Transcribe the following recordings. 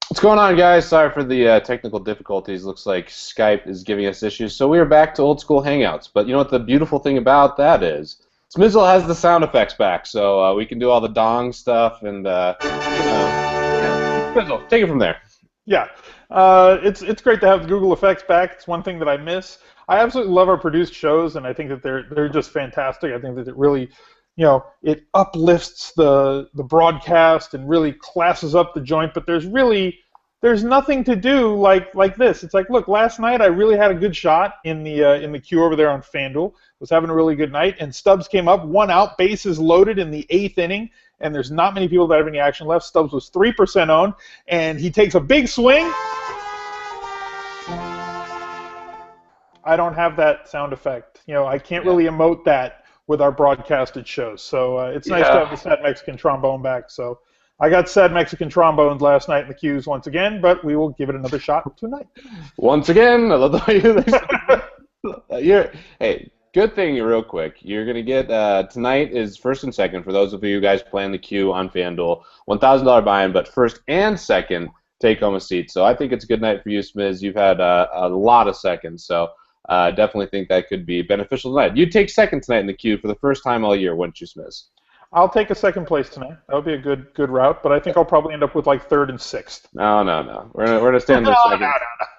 What's going on, guys? Sorry for the technical difficulties. Looks like Skype is giving us issues, so we are back to old school Hangouts. But you know what the beautiful thing about that is? Smizzle has the sound effects back, so we can do all the dong stuff and yeah. Smizzle, take it from there. Yeah, it's great to have the Google effects back. It's one thing that I miss. I absolutely love our produced shows, and I think that they're just fantastic. I think that it really, it uplifts the broadcast and really classes up the joint. But there's nothing to do like this. It's like, look, last night I really had a good shot in the queue over there on FanDuel. Was having a really good night, and Stubbs came up, one out, bases loaded in the eighth inning, and there's not many people that have any action left. Stubbs was 3% owned, and he takes a big swing. I don't have that sound effect. I can't really emote that with our broadcasted shows. So it's nice to have the sad Mexican trombone back. So I got sad Mexican trombones last night in the queues once again, but we will give it another shot tonight. Once again, I love the way hey, good thing, real quick. You're going to get, tonight is first and second for those of you guys playing the queue on FanDuel. $1,000 buy-in, but first and second take home a seat. So I think it's a good night for you, Smiz. You've had a lot of seconds, so definitely think that could be beneficial tonight. You'd take second tonight in the queue for the first time all year, wouldn't you, Smiz? I'll take a second place tonight. That would be a good route, but I think I'll probably end up with like third and sixth. No. We're gonna stand there second.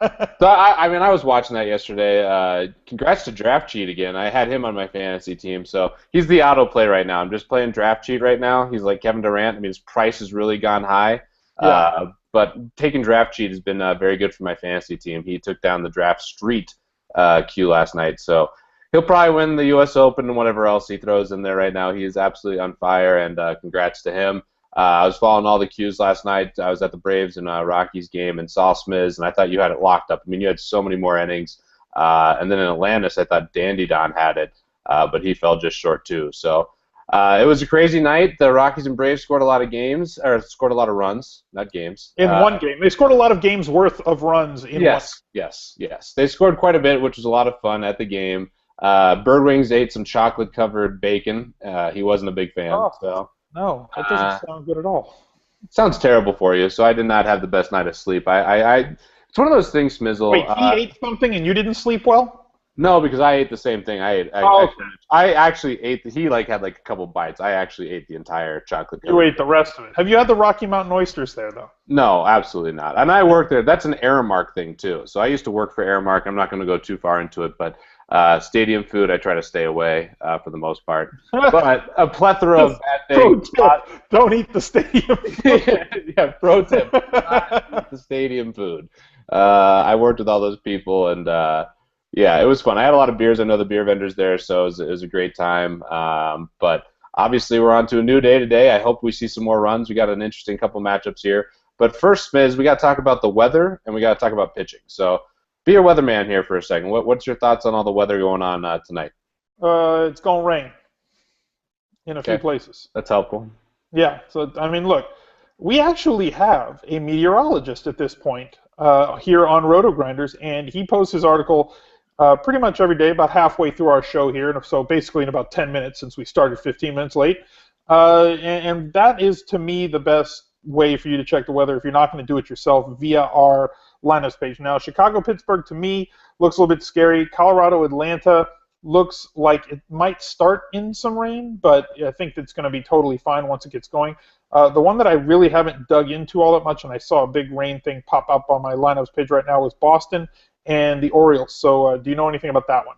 No. So I was watching that yesterday. Congrats to Draft Cheat again. I had him on my fantasy team, so he's the auto play right now. I'm just playing Draft Cheat right now. He's like Kevin Durant. I mean, his price has really gone high. Yeah. But taking Draft Cheat has been very good for my fantasy team. He took down the Draft Street queue last night, so he'll probably win the U.S. Open and whatever else he throws in there right now. He is absolutely on fire, and congrats to him. I was following all the cues last night. I was at the Braves and Rockies game and saw Smiz, and I thought you had it locked up. I mean, you had so many more innings. And then in Atlantis, I thought Dandy Don had it, but he fell just short too. So it was a crazy night. The Rockies and Braves scored a lot of runs, not games. In one game. They scored a lot of games worth of runs in one. Yes. They scored quite a bit, which was a lot of fun at the game. Birdwings ate some chocolate-covered bacon. He wasn't a big fan. Oh, so no, that doesn't sound good at all. it sounds terrible for you. So I did not have the best night of sleep. It's one of those things, Smizzle. Wait, he ate something and you didn't sleep well? No, because I ate the same thing. I actually ate. He had a couple bites. I actually ate the entire chocolate. You ate the rest of it. Have you had the Rocky Mountain oysters there, though? No, absolutely not. And I worked there. That's an Aramark thing too. So I used to work for Aramark. I'm not going to go too far into it, but stadium food I try to stay away for the most part. But a plethora of bad things. Don't eat the stadium food. Yeah, pro tip. Not eat the stadium food. I worked with all those people, and yeah, it was fun. I had a lot of beers. I know the beer vendors there, so it was a great time. But obviously, we're on to a new day today. I hope we see some more runs. We got an interesting couple matchups here. But first, Smiz, we got to talk about the weather, and we got to talk about pitching. So be a weatherman here for a second. What's your thoughts on all the weather going on tonight? It's going to rain in a few places. That's helpful. Yeah. So, I mean, look, we actually have a meteorologist at this point here on Roto Grinders, and he posts his article pretty much every day, about halfway through our show here, and so basically in about 10 minutes since we started 15 minutes late. And that is, to me, the best way for you to check the weather if you're not going to do it yourself via our lineups page. Now, Chicago-Pittsburgh, to me, looks a little bit scary. Colorado-Atlanta looks like it might start in some rain, but I think it's going to be totally fine once it gets going. The one that I really haven't dug into all that much, and I saw a big rain thing pop up on my lineups page right now, was Boston and the Orioles. So do you know anything about that one?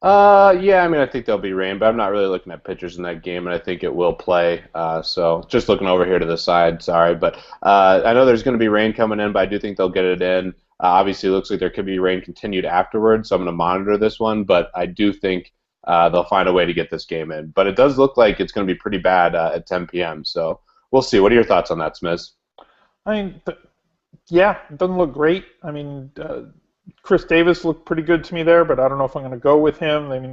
Yeah, I mean, I think there'll be rain, but I'm not really looking at pitchers in that game, and I think it will play. So just looking over here to the side, sorry. But I know there's going to be rain coming in, but I do think they'll get it in. Obviously, it looks like there could be rain continued afterwards, so I'm going to monitor this one, but I do think they'll find a way to get this game in. But it does look like it's going to be pretty bad at 10 p.m., so we'll see. What are your thoughts on that, Smiz? I mean, yeah, it doesn't look great. I mean, Chris Davis looked pretty good to me there, but I don't know if I'm going to go with him. I mean,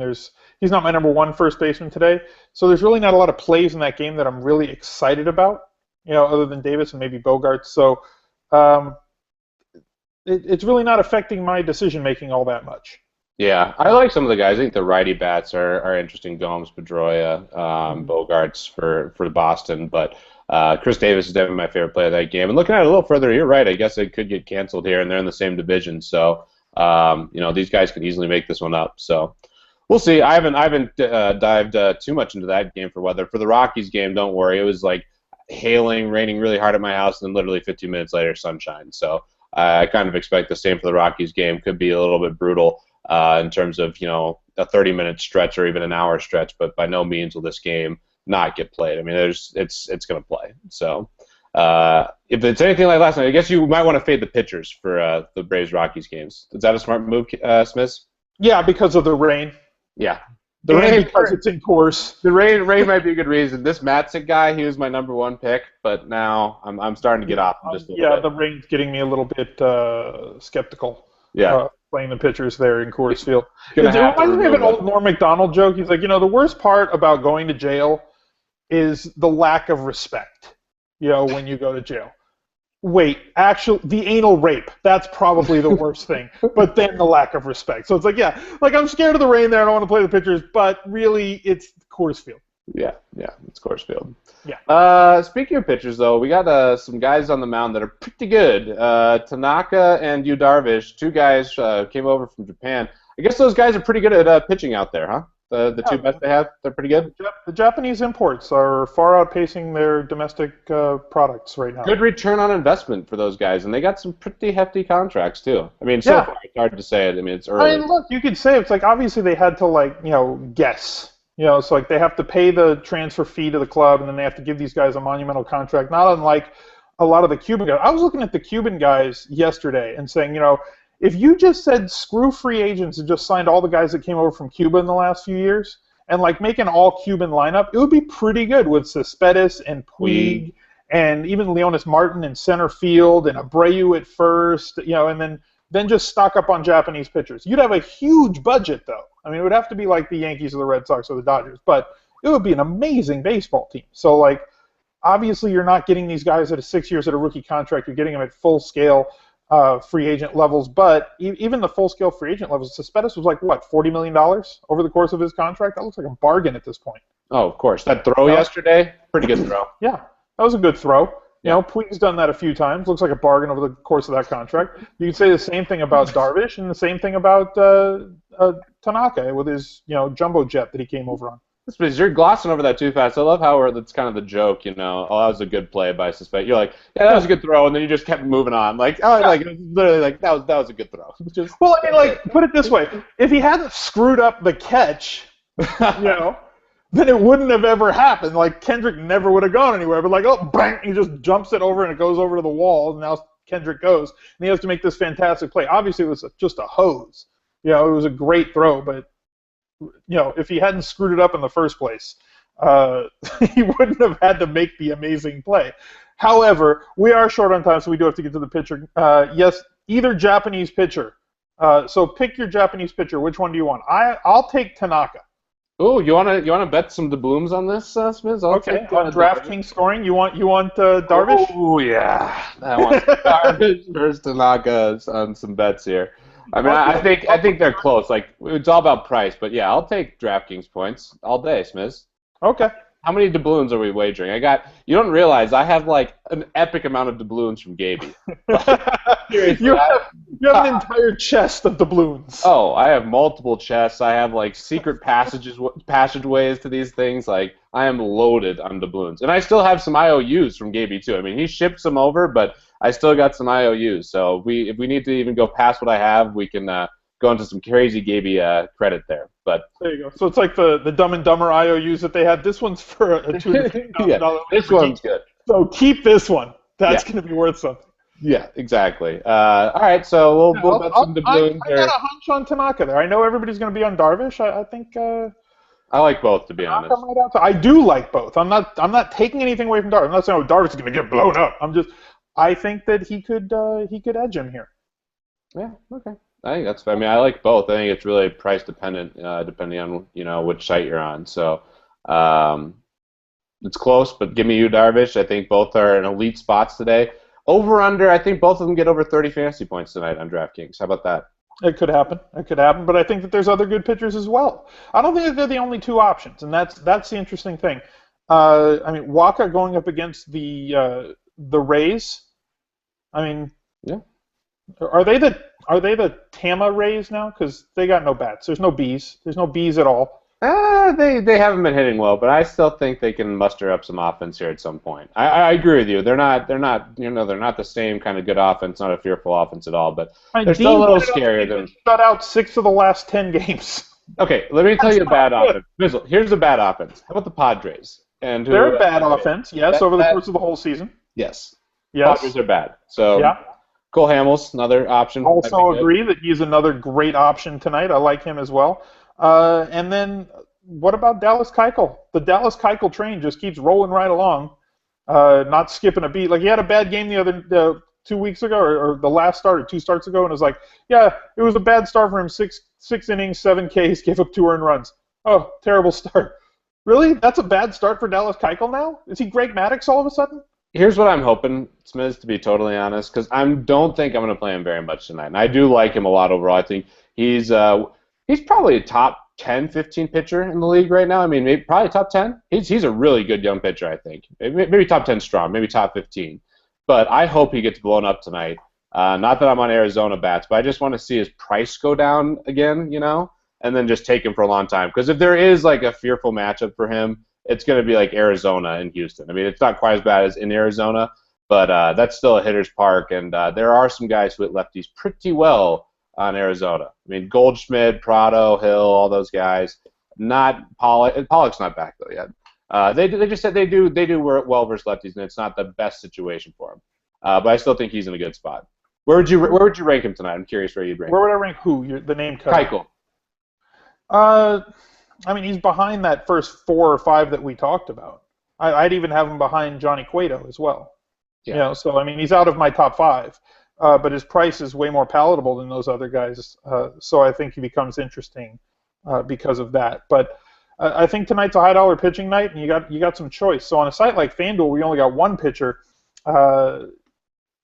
he's not my number one first baseman today, so there's really not a lot of plays in that game that I'm really excited about, other than Davis and maybe Bogarts. So it's really not affecting my decision-making all that much. Yeah, I like some of the guys. I think the righty bats are interesting. Gomes, Pedroia, Bogarts for Boston, but Chris Davis is definitely my favorite player of that game. And looking at it a little further, you're right. I guess it could get canceled here, and they're in the same division. So, these guys could easily make this one up. So, we'll see. I haven't dived too much into that game for weather. For the Rockies game, don't worry. It was like hailing, raining really hard at my house, and then literally 15 minutes later, sunshine. So I kind of expect the same for the Rockies game. Could be a little bit brutal in terms of a 30-minute stretch or even an hour stretch, but by no means will this game not get played. I mean, it's going to play. So if it's anything like last night, I guess you might want to fade the pitchers for the Braves Rockies games. Is that a smart move, Smith? Yeah, because of the rain. Yeah. The rain because it's in course. The rain might be a good reason. This Matzik guy, he was my #1 pick, but now I'm starting to get off just a little bit. The rain's getting me a little bit skeptical. Yeah. Playing the pitchers there in Coors Field. It reminds me of an old Norm Macdonald joke. He's like, the worst part about going to jail is the lack of respect, when you go to jail. Wait, actually, the anal rape, that's probably the worst thing, but then the lack of respect. So it's like, I'm scared of the rain there, I don't want to play the pitchers, but really, it's Coors Field. Yeah, it's Coors Field. Yeah. Speaking of pitchers, though, we got some guys on the mound that are pretty good. Tanaka and Yu Darvish, two guys came over from Japan. I guess those guys are pretty good at pitching out there, huh? The two best they have, they're pretty good? The Japanese imports are far outpacing their domestic products right now. Good return on investment for those guys, and they got some pretty hefty contracts, too. I mean, so far, it's hard to say it. I mean, it's early. I mean, look, you could say it's like, obviously they had to, guess. So like they have to pay the transfer fee to the club, and then they have to give these guys a monumental contract, not unlike a lot of the Cuban guys. I was looking at the Cuban guys yesterday and saying, if you just said screw free agents and just signed all the guys that came over from Cuba in the last few years and like make an all-Cuban lineup, it would be pretty good with Cespedes and Puig and even Leonis Martin in center field and Abreu at first, and then just stock up on Japanese pitchers. You'd have a huge budget, though. I mean, it would have to be like the Yankees or the Red Sox or the Dodgers, but it would be an amazing baseball team. So, like, obviously you're not getting these guys at 6 years at a rookie contract. You're getting them at full-scale free agent levels, but even the full-scale free agent levels, Cespedes was like, what, $40 million over the course of his contract? That looks like a bargain at this point. Oh, of course. That throw yesterday, pretty good throw. Yeah, that was a good throw. Puig's done that a few times. Looks like a bargain over the course of that contract. You can say the same thing about Darvish and the same thing about Tanaka with his jumbo jet that he came over on. You're glossing over that too fast. I love how that's kind of the joke, oh, that was a good play by Suspect. You're like, yeah, that was a good throw, and then you just kept moving on. Like, literally, like that was a good throw. Well, I mean, like, put it this way: if he hadn't screwed up the catch, then it wouldn't have ever happened. Like, Kendrick never would have gone anywhere. But like, oh, bang! He just jumps it over, and it goes over to the wall, and now Kendrick goes, and he has to make this fantastic play. Obviously, it was just a hose. It was a great throw, but if he hadn't screwed it up in the first place, he wouldn't have had to make the amazing play. However, we are short on time, so we do have to get to the pitcher. Yes, either Japanese pitcher. So pick your Japanese pitcher. Which one do you want? I'll take Tanaka. Oh, you wanna bet some doubloons on this, Smith? Okay. On DraftKings scoring, you want Darvish? Oh yeah, I want Darvish versus Tanaka on some bets here. I mean, I think they're close. Like, it's all about price, but yeah, I'll take DraftKings points all day, Smith. Okay. How many doubloons are we wagering? You don't realize I have like an epic amount of doubloons from Gaby. You have an entire chest of doubloons. Oh, I have multiple chests. I have like secret passageways to these things. Like, I am loaded on doubloons, and I still have some IOUs from Gaby too. I mean, he shipped some over, but I still got some IOUs. So if we need to even go past what I have, we can go into some crazy Gaby credit there. But there you go. So it's like the Dumb and Dumber IOUs that they had. This one's for a $2,000. This one's good. So keep this one. That's going to be worth something. Yeah, exactly. All right, so we'll bet some doubloons there. I got a hunch on Tanaka there. I know everybody's going to be on Darvish. I think. I like both, to be honest. I do like both. I'm not taking anything away from Darvish. I'm not saying Darvish is going to get blown up. I think that he could edge him here. Yeah. Okay. I think that's. I mean, I like both. I think it's really price dependent, depending on which site you're on. So, it's close, but give me you, Darvish. I think both are in elite spots today. Over under, I think both of them get over 30 fantasy points tonight on DraftKings. How about that? It could happen. But I think that there's other good pitchers as well. I don't think that they're the only two options, and that's the interesting thing. I mean, Waka going up against the Rays. I mean, Yeah. are they the Tama Rays now? Because they got no bats. There's no bees. There's no bees at all. They haven't been hitting well, but I still think they can muster up some offense here at some point. I agree with you. They're not the same kind of good offense, not a fearful offense at all, but I they're mean, still a Dean little pointed out scarier they've than. been shut out 6 of the last 10 games. Okay, let me tell That's you a not bad good. offense. Bizzle, here's a bad offense. How about the Padres? And They're who? a bad offense, yes, over the course of the whole season. Yes, Padres Yes. are bad. So Yeah. Cole Hamels, another option, might be Also good. agree that he's another great option tonight. I like him as well. And then what about Dallas Keuchel? The Dallas Keuchel train just keeps rolling right along, not skipping a beat. Like he had a bad game the other 2 weeks ago, or the last start, or 2 starts ago, and it was like, yeah, it was a bad start for him. Six innings, 7 Ks, gave up 2 earned runs. Oh, terrible start. Really? That's a bad start for Dallas Keuchel now? Is he Greg Maddux all of a sudden? Here's what I'm hoping, Smiz, to be totally honest, because I don't think I'm going to play him very much tonight. And I do like him a lot overall. I think he's probably a top 10, 15 pitcher in the league right now. I mean, probably top 10. He's a really good young pitcher, I think. Maybe top 10 strong, maybe top 15. But I hope he gets blown up tonight. Not that I'm on Arizona bats, but I just want to see his price go down again, and then just take him for a long time. Because if there is like a fearful matchup for him, it's going to be like Arizona and Houston. I mean, it's not quite as bad as in Arizona, but that's still a hitter's park, and there are some guys who hit lefties pretty well on Arizona. I mean, Goldschmidt, Prado, Hill, all those guys. Not Pollock. Pollock's not back though yet. They just said they do well versus lefties, and it's not the best situation for him. But I still think he's in a good spot. Where would you rank him tonight? I'm curious where you'd rank Where him. would I rank who? The name cut. Keuchel. Uh, I mean, he's behind that first 4 or 5 that we talked about. I'd even have him behind Johnny Cueto as well. Yeah. So I mean, he's out of my top 5, but his price is way more palatable than those other guys. So I think he becomes interesting because of that. But I think tonight's a high-dollar pitching night, and you got some choice. So on a site like FanDuel, where you only got one pitcher,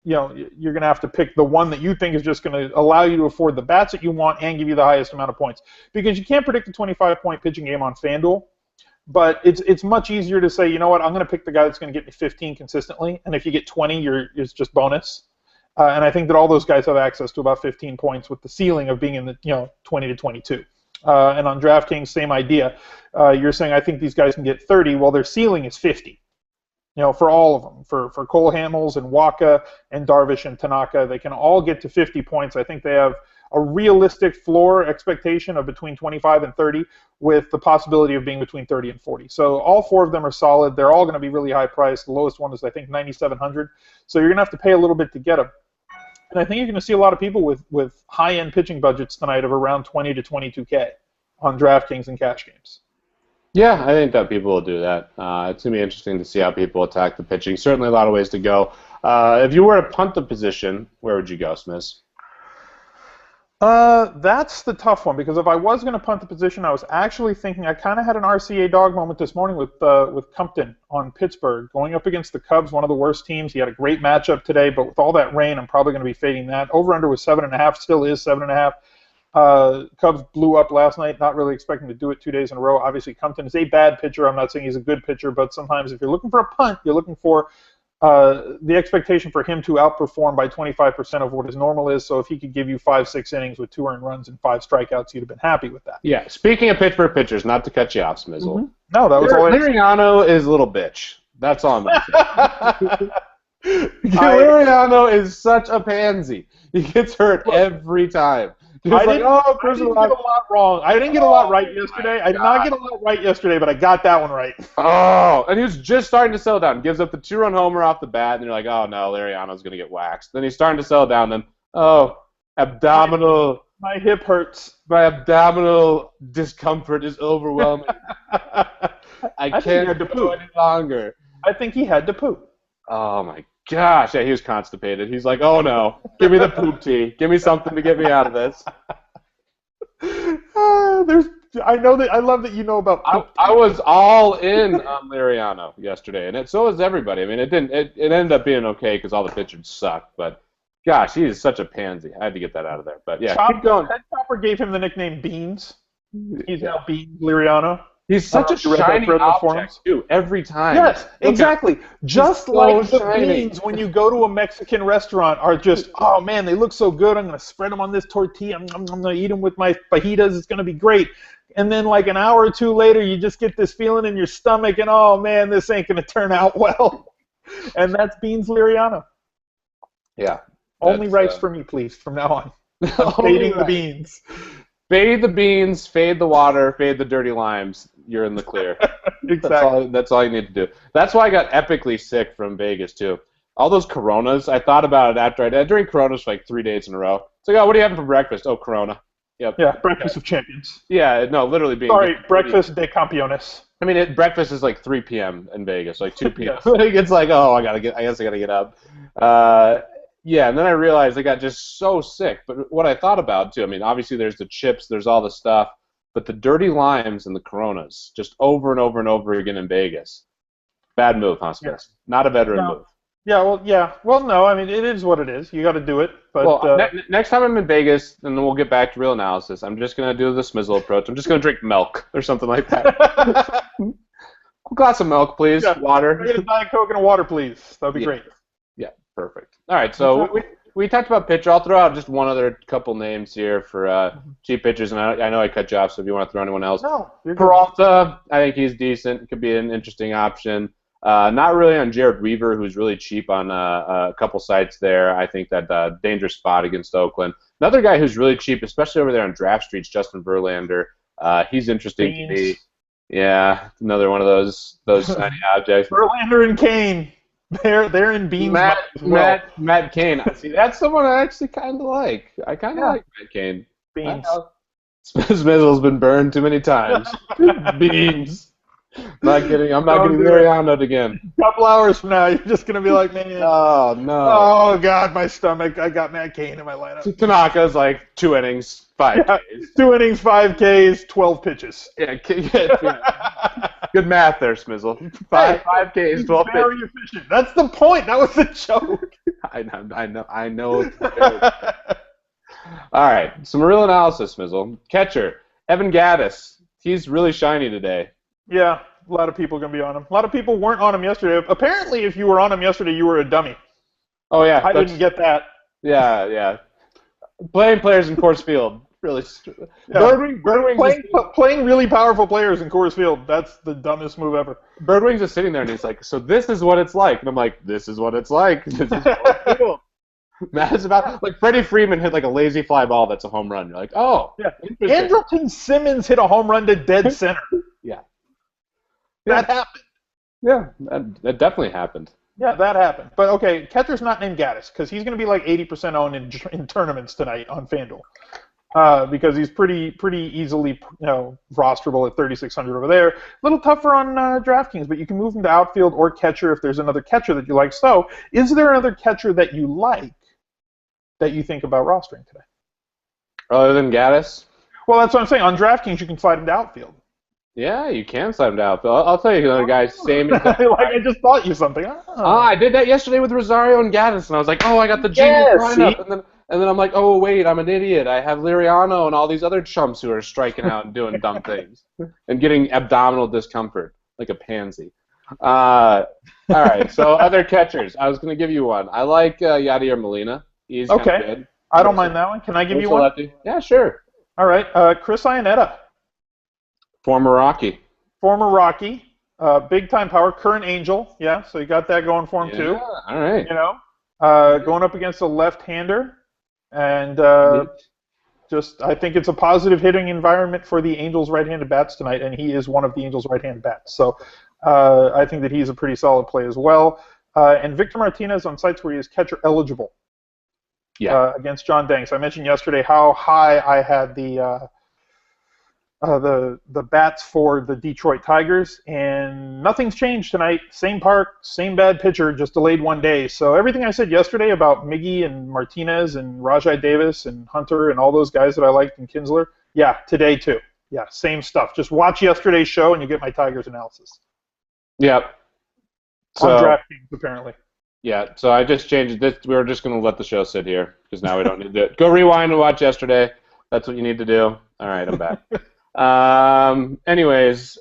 you're going to have to pick the one that you think is just going to allow you to afford the bats that you want and give you the highest amount of points. Because you can't predict a 25-point pitching game on FanDuel, but it's much easier to say, you know what, I'm going to pick the guy that's going to get me 15 consistently, and if you get 20, it's just bonus. And I think that all those guys have access to about 15 points with the ceiling of being in the 20 to 22. And on DraftKings, same idea. You're saying I think these guys can get 30, well, their ceiling is 50. For all of them, for Cole Hamels and Waka and Darvish and Tanaka, they can all get to 50 points. I think they have a realistic floor expectation of between 25 and 30 with the possibility of being between 30 and 40. So all 4 of them are solid. They're all going to be really high priced. The lowest one is, I think, 9,700. So you're going to have to pay a little bit to get them. And I think you're going to see a lot of people with high-end pitching budgets tonight of around 20 to 22K on DraftKings and cash games. Yeah, I think that people will do that. It's going to be interesting to see how people attack the pitching. Certainly a lot of ways to go. If you were to punt the position, where would you go, Smith? That's the tough one, because if I was going to punt the position, I was actually thinking I kind of had an RCA dog moment this morning with Compton on Pittsburgh going up against the Cubs, one of the worst teams. He had a great matchup today, but with all that rain, I'm probably going to be fading that. Over/under was 7.5, still is 7.5. Cubs blew up last night, not really expecting to do it 2 days in a row. Obviously, Compton is a bad pitcher. I'm not saying he's a good pitcher, but sometimes if you're looking for a punt, you're looking for the expectation for him to outperform by 25% of what his normal is. So if he could give you 5-6 innings with 2 earned runs and 5 strikeouts, you'd have been happy with that. Yeah, speaking of Pittsburgh pitchers, not to cut you off, Smizzle. Mm-hmm. No, that was all I Liriano is a little bitch. That's all I'm going to say. Liriano is such a pansy. He gets hurt every time. I didn't get a lot wrong. I didn't get a lot right yesterday. I did not get a lot right yesterday, but I got that one right. Oh, and he was just starting to settle down. Gives up the 2-run homer off the bat, and you're like, oh no, Liriano's going to get waxed. Then he's starting to settle down. Then, abdominal. My hip hurts. My abdominal discomfort is overwhelming. I can't go any longer. I think he had to poop. Oh my gosh, yeah, he was constipated. He's like, oh no, give me the poop tea. Give me something to get me out of this. I love that you know about poop tea. I was all in on Liriano yesterday, and so was everybody. I mean, it ended up being okay because all the pitchers sucked, but gosh, he is such a pansy. I had to get that out of there. But yeah, keep going. Ted Chopper gave him the nickname Beans. He's now Beans Liriano. He's such a You read that shiny thread in the object, forums? too, every time. Yes, exactly. Just like so the shiny. beans when you go to a Mexican restaurant are just, oh man, they look so good. I'm going to spread them on this tortilla. I'm going to eat them with my fajitas. It's going to be great. And then like an hour or two later, you just get this feeling in your stomach and, oh man, this ain't going to turn out well. And that's beans Liriano. Yeah. Only rice for me, please, from now on. I'm fading the beans. Fade the beans, fade the water, fade the dirty limes. You're in the clear. Exactly. That's all you need to do. That's why I got epically sick from Vegas, too. All those Coronas, I thought about it after I drank Coronas for like 3 days in a row. It's like, oh, what are you having for breakfast? Oh, Corona. Yep. Yeah, breakfast of champions. Yeah, no, literally being. Sorry, breakfast de campeones. I mean, breakfast is like 3 p.m. in Vegas, like 2 p.m. It's like, oh, I guess I gotta get up. Yeah, and then I realized I got just so sick. But what I thought about, too, I mean, obviously there's the chips, there's all the stuff, but the dirty limes and the Coronas, just over and over and over again in Vegas. Bad move, huh, Smith? Yeah. Not a veteran move. Yeah. Well, no, I mean, it is what it is. You got to do it. But next time I'm in Vegas, and then we'll get back to real analysis, I'm just going to do the Smizzle approach. I'm just going to drink milk or something like that. A glass of milk, please. Yeah, water. Get a Diet Coke and a water, please. That would be great. Yeah, perfect. All right, so we talked about pitcher. I'll throw out just one other couple names here for cheap pitchers, and I know I cut you off, so if you want to throw anyone else. No, you're good. Peralta, I think he's decent. Could be an interesting option. Not really on Jared Weaver, who's really cheap on a couple sites there. I think that dangerous spot against Oakland. Another guy who's really cheap, especially over there on draft streets, Justin Verlander. He's interesting to me. Yeah, another one of those shiny objects. Verlander and Kane. They're in beans. Matt Cain. See, that's someone I actually kind of like. I kind of like Matt Cain. Beans. Smizzle's been burned too many times. Beans. Not kidding. I'm not getting Liriano'd again. A couple hours from now, you're just going to be like, man. Oh, no. Oh, God, my stomach. I got Matt Cain in my lineup. Tanaka's like 2 innings, 5 Ks. 2 innings, 5 Ks, 12 pitches. Yeah. Good math there, Smizzle. 5 Ks, 12 pitches. Very efficient. That's the point. That was the joke. I know. All right. Some real analysis, Smizzle. Catcher, Evan Gattis. He's really shiny today. Yeah, a lot of people are going to be on him. A lot of people weren't on him yesterday. Apparently, if you were on him yesterday, you were a dummy. Oh, yeah. I didn't get that. Yeah. Playing players in Coors Field. Really. Yeah. Birdwings playing really powerful players in Coors Field. That's the dumbest move ever. Birdwings is sitting there, and he's like, so this is what it's like. And I'm like, this is what it's like. This is Coors Field. Matt is about, like, Freddie Freeman hit like a lazy fly ball that's a home run. You're like, oh. Yeah. Andrelton Simmons hit a home run to dead center. Yeah. That happened. Yeah, that definitely happened. Yeah, that happened. But, okay, catcher's not named Gattis because he's going to be like 80% owned in tournaments tonight on FanDuel because he's pretty easily rosterable at 3,600 over there. A little tougher on DraftKings, but you can move him to outfield or catcher if there's another catcher that you like. So, is there another catcher that you like that you think about rostering today? Other than Gattis? Well, that's what I'm saying. On DraftKings, you can slide him to outfield. Yeah, you can slide him to outfield. I'll tell you another guy's same. I just thought you something. I did that yesterday with Rosario and Gattis, and I was like, oh, I got the genius lineup. And then I'm like, oh, wait, I'm an idiot. I have Liriano and all these other chumps who are striking out and doing dumb things and getting abdominal discomfort like a pansy. All right, so other catchers. I was going to give you one. I like Yadier Molina. He's kind of good. I don't mind that one. Can I give you one? Lefty. Yeah, sure. All right, Chris Iannetta. Former Rocky. Big-time power, current Angel. Yeah, so you got that going for him, too. All right. Going up against a left-hander. And I think it's a positive hitting environment for the Angels' right-handed bats tonight, and he is one of the Angels' right-handed bats. So I think that he's a pretty solid play as well. And Victor Martinez on sites where he is catcher eligible against John Dang. So I mentioned yesterday how high I had the bats for the Detroit Tigers, and nothing's changed tonight. Same park, same bad pitcher, just delayed 1 day. So everything I said yesterday about Miggy and Martinez and Rajai Davis and Hunter and all those guys that I liked and Kinsler, yeah, today too. Yeah, same stuff. Just watch yesterday's show and you get my Tigers analysis. Yep. So, on DraftKings, apparently. Yeah, so I just changed this. We were just going to let the show sit here because now we don't need to do it. Go rewind and watch yesterday. That's what you need to do. All right, I'm back. Anyways,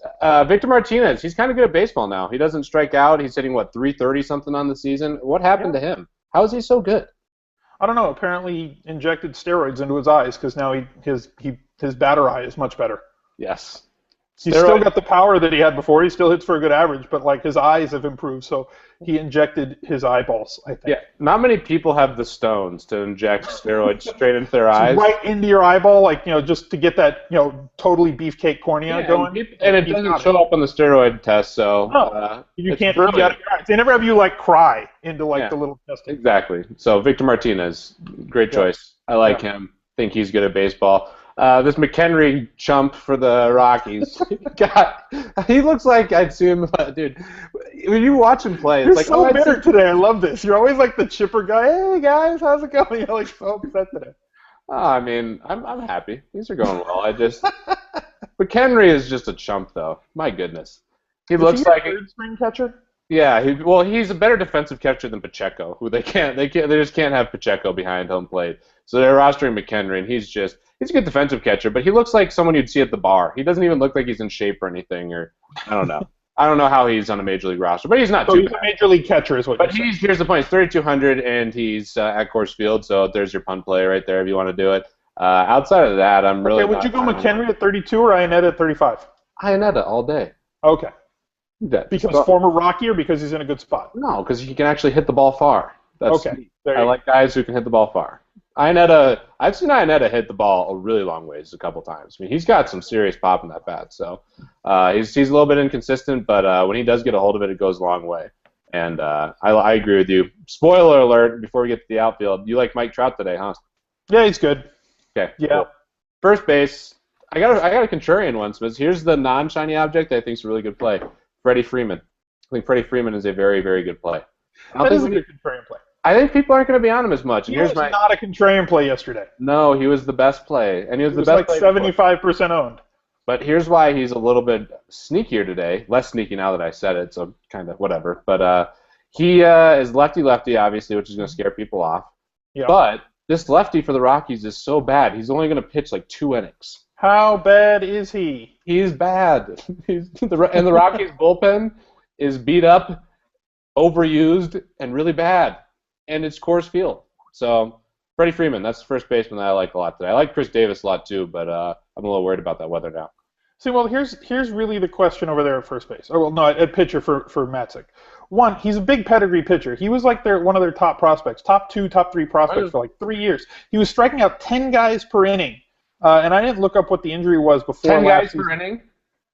Victor Martinez, he's kind of good at baseball now. He doesn't strike out. He's hitting, what, 330 something on the season? What happened to him? How is he so good? I don't know. Apparently, he injected steroids into his eyes because now his batter eye is much better. Yes. He's still got the power that he had before. He still hits for a good average, but like his eyes have improved, so he injected his eyeballs, I think. Yeah, not many people have the stones to inject steroids straight into their eyes. Right into your eyeball, like, just to get that, totally beefcake cornea going. And it doesn't show up on the steroid test, so you can't really get out of your eyes. They never have you like cry into the little testing. Exactly. So Victor Martinez, great choice. I like him. Think he's good at baseball. This McHenry chump for the Rockies. God, he looks like I'd see him, dude. When you watch him play, it's You're so bitter today. I love this. You're always like the chipper guy. Hey guys, how's it going? You're like so upset today. I mean, I'm happy. These are going well. McHenry is just a chump, though. My goodness, he looks like a third string catcher. Yeah, he's a better defensive catcher than Pacheco, who they just can't have Pacheco behind home plate. So they're rostering McHenry, and he's a good defensive catcher, but he looks like someone you'd see at the bar. He doesn't even look like he's in shape or anything, or I don't know. I don't know how he's on a major league roster, but he's not too bad. A major league catcher is what. But here's the point: he's 3,200, and he's at Coors Field, so there's your punt play right there if you want to do it. Outside of that, I'm really. Okay, would you go McHenry at 32 or Iannetta at 35? Iannetta all day. Okay. Because former Rocky or because he's in a good spot? No, because he can actually hit the ball far. Okay. I like guys who can hit the ball far. I've seen Iannetta hit the ball a really long ways a couple times. I mean, he's got some serious pop in that bat. So he's a little bit inconsistent, but when he does get a hold of it, it goes a long way. And I agree with you. Spoiler alert, before we get to the outfield, you like Mike Trout today, huh? Yeah, he's good. Okay. Yeah. Cool. First base, I got a contrarian one, Smith. Here's the non-shiny object I think is a really good play. Freddie Freeman. I think Freddie Freeman is a very, very good play. That is a good contrarian play. I think people aren't going to be on him as much. He was not a contrarian play yesterday. No, he was the best play, and he was the best. Like 75% owned. But here's why he's a little bit sneakier today. Less sneaky now that I said it, so kind of whatever. But he is lefty-lefty, obviously, which is going to scare people off. Yeah. But this lefty for the Rockies is so bad. He's only going to pitch like 2 innings. How bad is he? He's bad. And the Rockies bullpen is beat up, overused, and really bad. And it's Coors Field. So Freddie Freeman, that's the first baseman that I like a lot today. I like Chris Davis a lot too, but I'm a little worried about that weather now. See, well, here's really the question over there at first base. Or, well, no, at pitcher for Matzik. One, he's a big pedigree pitcher. He was like one of their top prospects, top 2, top 3 prospects for like 3 years. He was striking out 10 guys per inning. And I didn't look up what the injury was before. 10 guys per inning?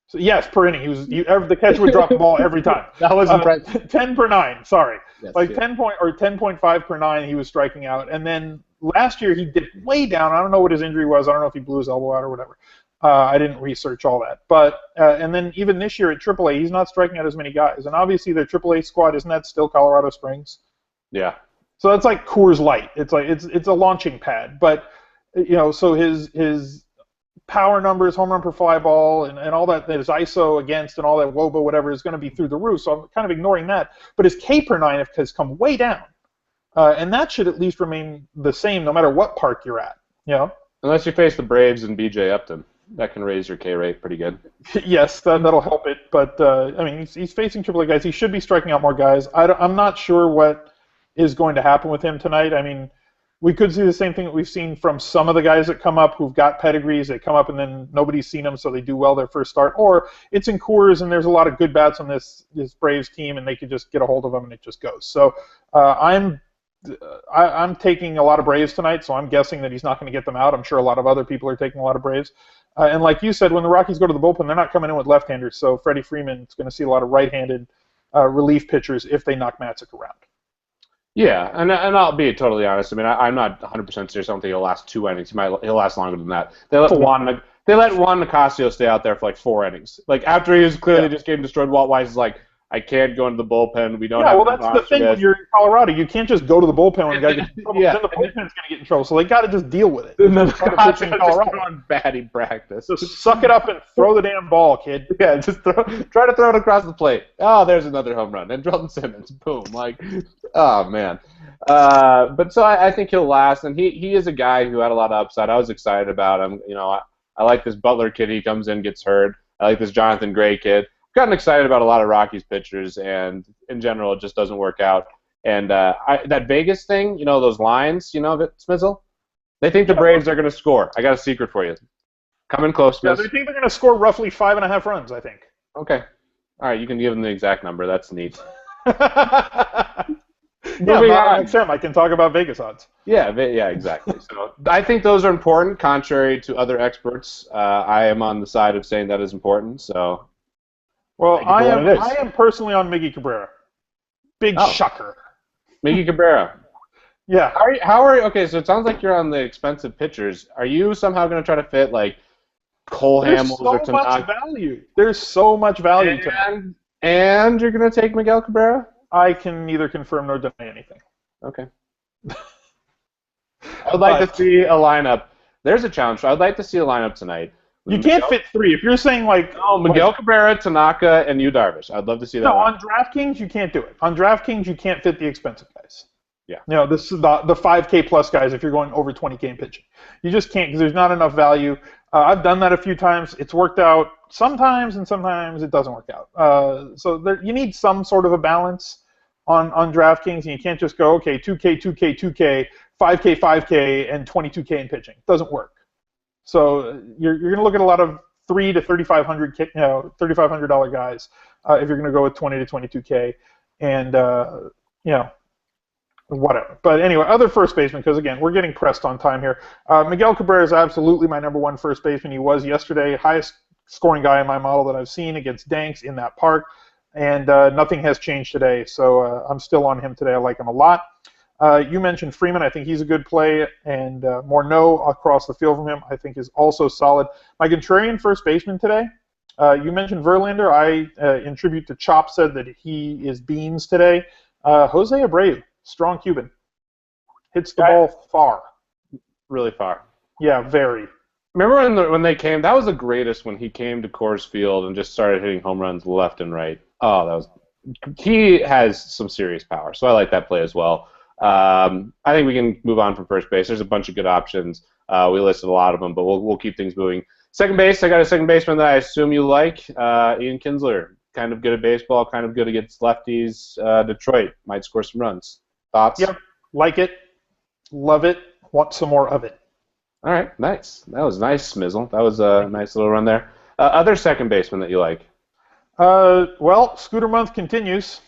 So, yes, per inning. The catcher would drop the ball every time. That was impressive. 10 per 9, sorry. Yes, like 10.5 per 9 he was striking out. And then last year he dipped way down. I don't know what his injury was. I don't know if he blew his elbow out or whatever. I didn't research all that. But and then even this year at AAA, he's not striking out as many guys. And obviously their AAA squad, isn't that still Colorado Springs? Yeah. So that's like Coors Light. It's like it's a launching pad. But so his power numbers, home run per fly ball, and all that, his ISO against and all that WOBA, whatever, is going to be through the roof. So I'm kind of ignoring that. But his K per 9 has come way down. And that should at least remain the same no matter what park you're at. Unless you face the Braves and BJ Upton. That can raise your K rate pretty good. Yes, that'll help it. But, I mean, he's facing AAA guys. He should be striking out more guys. I'm not sure what is going to happen with him tonight. I mean, we could see the same thing that we've seen from some of the guys that come up who've got pedigrees. They come up and then nobody's seen them, so they do well their first start. Or it's in Coors and there's a lot of good bats on this Braves team, and they could just get a hold of them and it just goes. So I'm taking a lot of Braves tonight, so I'm guessing that he's not going to get them out. I'm sure a lot of other people are taking a lot of Braves. And like you said, when the Rockies go to the bullpen, they're not coming in with left-handers, so Freddie Freeman is going to see a lot of right-handed relief pitchers if they knock Matzik around. Yeah, and I'll be totally honest. I mean, I'm not 100% serious. I don't think he'll last 2 innings. He'll last longer than that. They let Juan Nicasio stay out there for like 4 innings. Like after he was clearly just getting destroyed, Walt Weiss is like, I can't go into the bullpen. We don't have. Yeah, well, that's the thing when you're in Colorado. You can't just go to the bullpen when a guy gets in trouble. Then the bullpen's going to get in trouble. So they got to just deal with it. And then Colorado batting practice. Just suck it up and throw the damn ball, kid. Yeah, just try to throw it across the plate. Oh, there's another home run. And Jordan Simmons, boom. Like, oh man. But so I think he'll last, and he is a guy who had a lot of upside. I was excited about him. I like this Butler kid. He comes in, gets hurt. I like this Jonathan Gray kid. I've gotten excited about a lot of Rockies pitchers, and in general, it just doesn't work out. And that Vegas thing, those lines, Smizzle? They think the Braves are going to score. I got a secret for you. Come in close, Yeah, Smith. they think they're going to score roughly 5.5 runs, I think. Okay. All right, you can give them the exact number. That's neat. Next time I can talk about Vegas odds. Yeah, exactly. So I think those are important, contrary to other experts. I am on the side of saying that is important. So, well, I am personally on Miggy Cabrera. Big shocker. Miggy Cabrera. Yeah. Okay, so it sounds like you're on the expensive pitchers. Are you somehow going to try to fit like Cole Hamels or Tanaka? There's so much value. There's so much value to it. And you're going to take Miguel Cabrera? I can neither confirm nor deny anything. Okay. I'd like to see a lineup. There's a challenge. I'd like to see a lineup tonight. You can't fit three. If you're saying Miguel Cabrera, Tanaka, and Yu Darvish. I'd love to see that. No, on DraftKings you can't do it. On DraftKings you can't fit the expensive guys. Yeah. This is the 5K plus guys if you're going over 20K in pitching. You just can't because there's not enough value. I've done that a few times. It's worked out sometimes, and sometimes it doesn't work out. So you need some sort of a balance on DraftKings, and you can't just go, okay, 2K, 2K, 2K, 5K, 5K, and 22K in pitching. It doesn't work. So you're going to look at a lot of $300 to $3,500 guys if you're going to go with 20 to 22K, and whatever. But anyway, other first baseman, because again, we're getting pressed on time here. Miguel Cabrera is absolutely my number one first baseman. He was yesterday, highest scoring guy in my model that I've seen against Danks in that park, and nothing has changed today. So I'm still on him today. I like him a lot. You mentioned Freeman. I think he's a good play, and Morneau across the field from him I think is also solid. My contrarian first baseman today, you mentioned Verlander. I, in tribute to Chop, said that he is beans today. Jose Abreu. Strong Cuban. Hits the ball far. Really far. Yeah, very. Remember when they came? That was the greatest when he came to Coors Field and just started hitting home runs left and right. Oh, he has some serious power. So I like that play as well. I think we can move on from first base. There's a bunch of good options. We listed a lot of them, but we'll keep things moving. Second base, I got a second baseman that I assume you like, Ian Kinsler. Kind of good at baseball, kind of good against lefties. Detroit might score some runs. Thoughts? Yep. Like it. Love it. Want some more of it. All right. Nice. That was nice, Smizzle. That was a nice little run there. Other second baseman that you like? Well, Scooter month continues.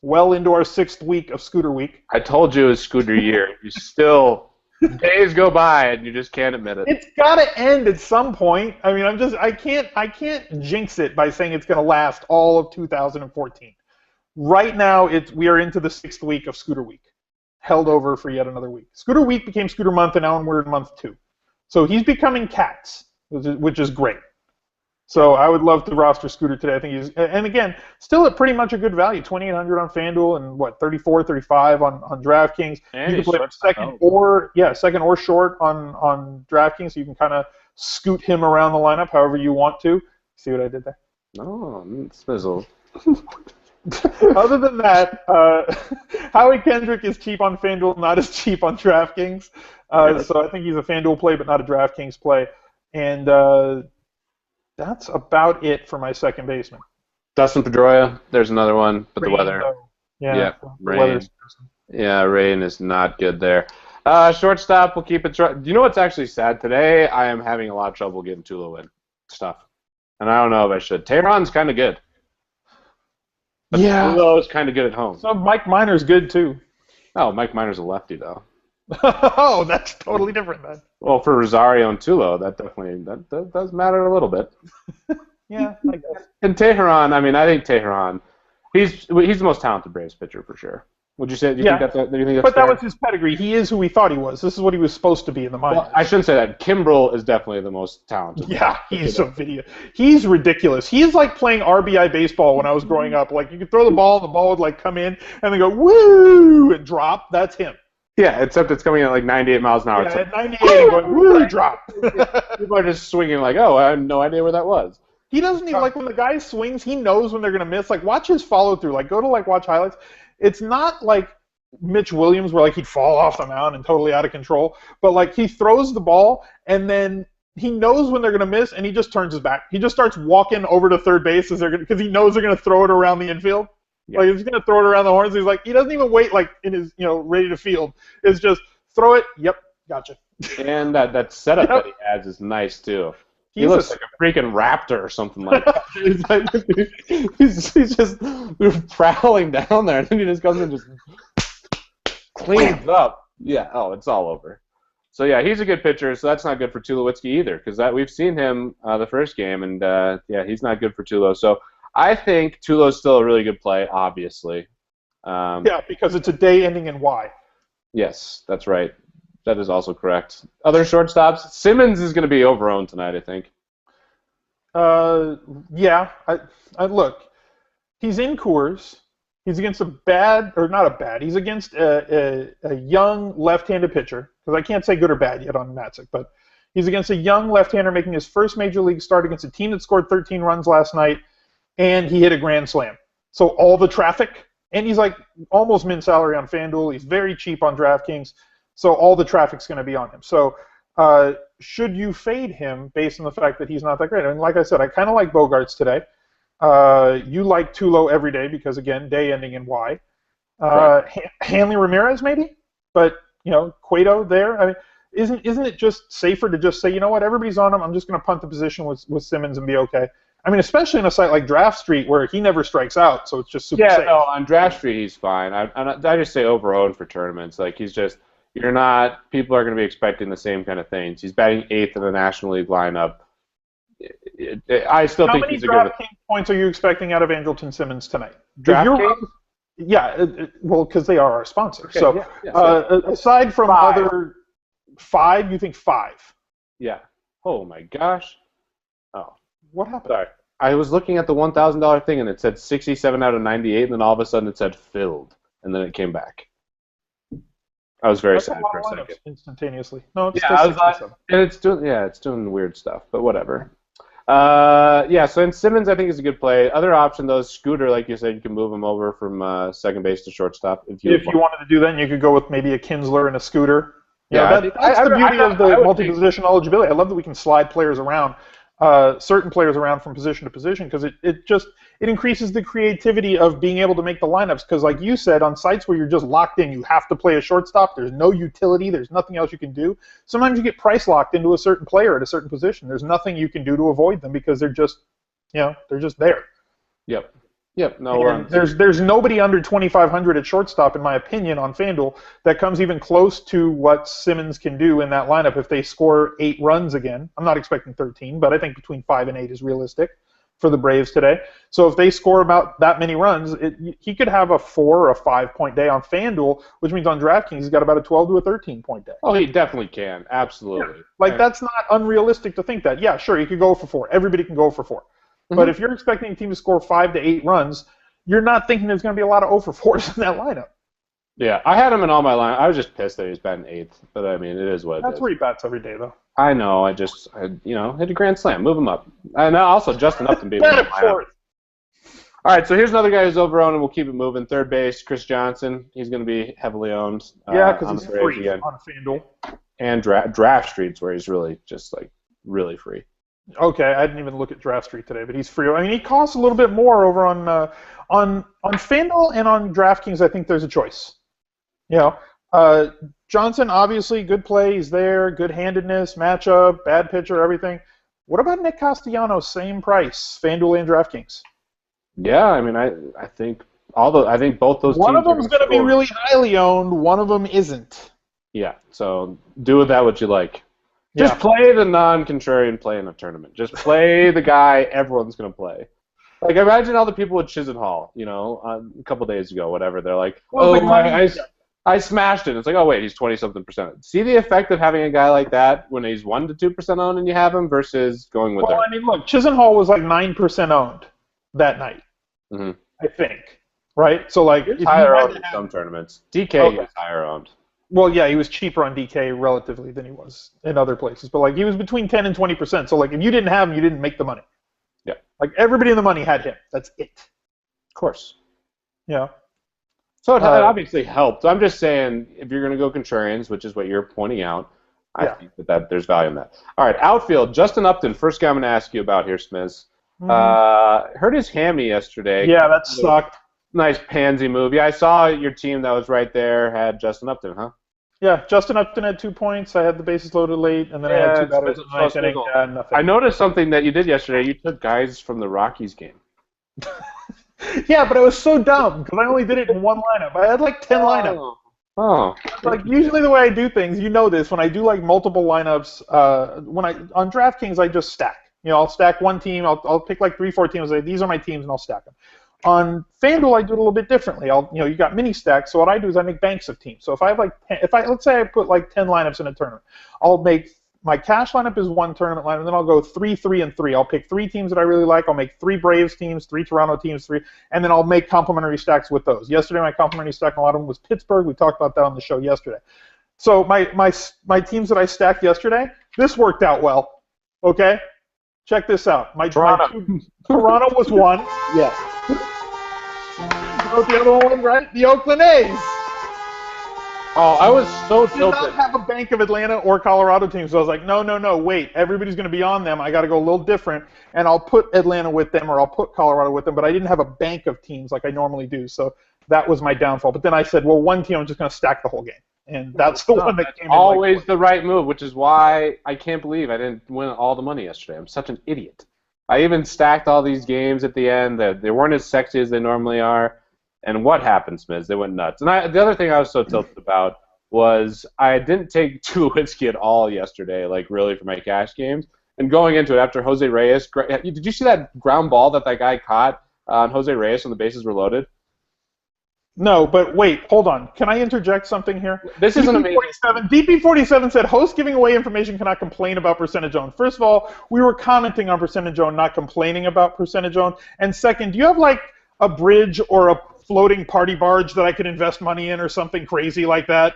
Well into our 6th week of Scooter week. I told you it was Scooter year. You still days go by and you just can't admit it. It's got to end at some point. I mean, I can't jinx it by saying it's going to last all of 2014. Right now, we are into the 6th week of Scooter Week, held over for yet another week. Scooter Week became Scooter Month, and now we're in month 2. So he's becoming Cats, which is great. So I would love to roster Scooter today. I think he's, and again, still at pretty much a good value, 2,800 on FanDuel and 34, 35 on DraftKings. And you can play second or short on DraftKings, so you can kind of scoot him around the lineup however you want to. See what I did there? Oh, Smizzle. Other than that, Howie Kendrick is cheap on FanDuel, not as cheap on DraftKings. So I think he's a FanDuel play, but not a DraftKings play. And that's about it for my second baseman. Dustin Pedroia, there's another one, but rain, the weather. Yeah, rain. Yeah, rain is not good there. Shortstop, we'll keep it short. Do you know what's actually sad? Today I am having a lot of trouble getting Tulo in stuff. And I don't know if I should. Tehran's kind of good. But Tulo is kind of good at home. So Mike Minor's good, too. Oh, Mike Minor's a lefty, though. Oh, that's totally different, then. Well, for Rosario and Tulo, that does matter a little bit. Yeah, I guess. And Tehran, I think Tehran, he's the most talented Braves pitcher for sure. Would you say? Do you think that's but that was his pedigree. He is who we thought he was. This is what he was supposed to be in the minors. Well, I shouldn't say that. Kimbrel is definitely the most talented. Yeah, he's ridiculous. He's like playing RBI baseball when I was growing up. Like, you could throw the ball, and the ball would like come in, and then go woo and drop. That's him. Yeah, except it's coming in at like 98 miles an hour. Yeah, at 98 and going woo, drop. People are just swinging like, oh, I have no idea where that was. He doesn't even, like, when the guy swings, he knows when they're going to miss. Like, watch his follow-through. Like, go to, like, watch highlights. It's not like Mitch Williams where, like, he'd fall off the mound and totally out of control. But, like, he throws the ball, and then he knows when they're going to miss, and he just turns his back. He just starts walking over to third base because he knows they're going to throw it around the infield. Yeah. Like he's going to throw it around the horns. He's like, he doesn't even wait like in his ready to field. It's just throw it. Yep, gotcha. And that setup that he has is nice too. He looks like a freaking raptor or something like that. he's just prowling down there, and then he just comes and just cleans up. Yeah. Oh, it's all over. So yeah, he's a good pitcher. So that's not good for Tulowitzki either, because we've seen him the first game, and yeah, he's not good for Tulo. So I think Tulo's still a really good play, obviously. Yeah, because it's a day ending in Y. Yes, that's right. That is also correct. Other shortstops, Simmons is going to be overowned tonight, I think. Yeah. I look. He's in Coors. He's against he's against a young left-handed pitcher, because I can't say good or bad yet on Matzik, but he's against a young left-hander making his first major league start against a team that scored 13 runs last night, and he hit a grand slam. So all the traffic, and he's like almost min salary on FanDuel. He's very cheap on DraftKings, so all the traffic's going to be on him. So should you fade him based on the fact that he's not that great? And like I said, I kind of like Bogarts today. You like Tulo every day because, again, day ending in Y. Hanley Ramirez maybe, but Cueto there. I mean, isn't it just safer to just say, you know what, everybody's on him. I'm just going to punt the position with Simmons and be okay. I mean, especially in a site like Draft Street where he never strikes out, so it's just super safe. Yeah, no, on Draft Street he's fine. I just say overowned for tournaments. Like people are going to be expecting the same kind of things. He's batting 8th in the National League lineup. I still think he's a good. How many DraftKings points are you expecting out of Andrelton Simmons tonight? DraftKings? Yeah, well, because they are our sponsor. Okay, so, aside from other 5, you think 5? Yeah. Oh my gosh. Oh, what happened? Sorry, I was looking at the $1,000 thing and it said 67 out of 98, and then all of a sudden it said filled, and then it came back. I was very sad for a second. Instantaneously. No, it's still it's doing weird stuff, but whatever. So in Simmons, I think is a good play. Other option though is Scooter, like you said, you can move him over from second base to shortstop if you wanted to do that. You could go with maybe a Kinsler and a Scooter. That's the beauty of the multi-position eligibility. I love that we can slide players around, certain players around from position to position, because it increases the creativity of being able to make the lineups. Because like you said, on sites where you're just locked in, you have to play a shortstop. There's no utility. There's nothing else you can do. Sometimes you get price locked into a certain player at a certain position. There's nothing you can do to avoid them because they're just there. Yep. No. There's nobody under 2,500 at shortstop, in my opinion, on FanDuel that comes even close to what Simmons can do in that lineup if they score 8 runs again. I'm not expecting 13, but I think between 5 and 8 is realistic for the Braves today. So if they score about that many runs, he could have a 4 or a 5-point day on FanDuel, which means on DraftKings he's got about a 12 to a 13-point day. Oh, he definitely can. Absolutely. Yeah. That's not unrealistic to think that. Yeah, sure, he could go for 4. Everybody can go for 4. But if you're expecting a team to score 5 to 8 runs, you're not thinking there's going to be a lot of 0 for 4s in that lineup. Yeah, I had him in all my line. I was just pissed that he was batting 8th, but I mean, it is what it is. That's where he bats every day, though. I know. I hit a grand slam. Move him up. And also Justin Upton beat him. All right, so here's another guy who's overowned, and we'll keep it moving. Third base, Chris Johnson. He's going to be heavily owned. Yeah, because he's free again on FanDuel. And Draft Streets, where he's really just really free. Okay, I didn't even look at Draft Street today, but he's free. I mean, he costs a little bit more over on FanDuel and on DraftKings. I think there's a choice. Johnson, obviously, good play. He's there, good handedness, matchup, bad pitcher, everything. What about Nick Castellanos? Same price, FanDuel and DraftKings. Yeah, I mean, I think both those. One of them's going to be really highly owned. One of them isn't. Yeah, so do with that what you like. Just play the non-contrarian play in a tournament. Just play the guy everyone's going to play. Like, imagine all the people with Chisenhall, a couple days ago, whatever. They're like, I smashed it. It's like, oh, wait, he's 20-something%. See the effect of having a guy like that when he's 1 to 2% owned and you have him versus going with I mean, look, Chisenhall was like 9% owned that night, I think. Right? So, like, it's higher owned in some tournaments. DK is higher owned. Well, yeah, he was cheaper on DK relatively than he was in other places. But, like, he was between 10 and 20%. So, like, if you didn't have him, you didn't make the money. Yeah. Like, everybody in the money had him. That's it. Of course. Yeah. So it obviously helped. I'm just saying, if you're going to go contrarians, which is what you're pointing out, I think that there's value in that. All right, outfield. Justin Upton. First guy I'm going to ask you about here, Smiz. Hurt his hammy yesterday. Yeah, that sucked. Nice pansy move. Yeah, I saw your team that was right there had Justin Upton, huh? Yeah, Justin Upton had 2 points. I had the bases loaded late, and then I had 2 batters in the ninth inning. Nothing. I noticed something that you did yesterday. You took guys from the Rockies game. Yeah, but I was so dumb because I only did it in one lineup. I had like 10 lineups. Oh. Like usually the way I do things, you know this. When I do like multiple lineups, on DraftKings I just stack. I'll stack one team. I'll pick like 3-4 teams. Say these are my teams, and I'll stack them. On FanDuel, I do it a little bit differently. You got mini stacks. So what I do is I make banks of teams. So if I have let's say I put like 10 lineups in a tournament, I'll make my cash lineup is one tournament lineup, and then I'll go 3, 3, and 3. I'll pick 3 teams that I really like. I'll make 3 Braves teams, 3 Toronto teams, 3, and then I'll make complementary stacks with those. Yesterday, my complementary stack, a lot of them was Pittsburgh. We talked about that on the show yesterday. So my teams that I stacked yesterday, this worked out well. Okay, check this out. Toronto was one. Yes. You know what the other one was, right? The Oakland A's. Oh, I was so tilted. I did not have a bank of Atlanta or Colorado teams, so I was like, no, wait. Everybody's going to be on them. I got to go a little different, and I'll put Atlanta with them or I'll put Colorado with them, but I didn't have a bank of teams like I normally do, so that was my downfall. But then I said, well, one team I'm just going to stack the whole game, and that's the one that came in. Always the right move, which is why I can't believe I didn't win all the money yesterday. I'm such an idiot. I even stacked all these games at the end. They weren't as sexy as they normally are. And what happened, Smiz? They went nuts. And the other thing I was so tilted about was I didn't take Tulowitzki at all yesterday, like really for my cash games. And going into it after Jose Reyes, did you see that ground ball that guy caught on Jose Reyes when the bases were loaded? No, but wait, hold on. Can I interject something here? This is an amazing. DP47 said, host giving away information cannot complain about percentage owned. First of all, we were commenting on percentage owned, not complaining about percentage owned. And second, do you have like a bridge or a floating party barge that I could invest money in or something crazy like that?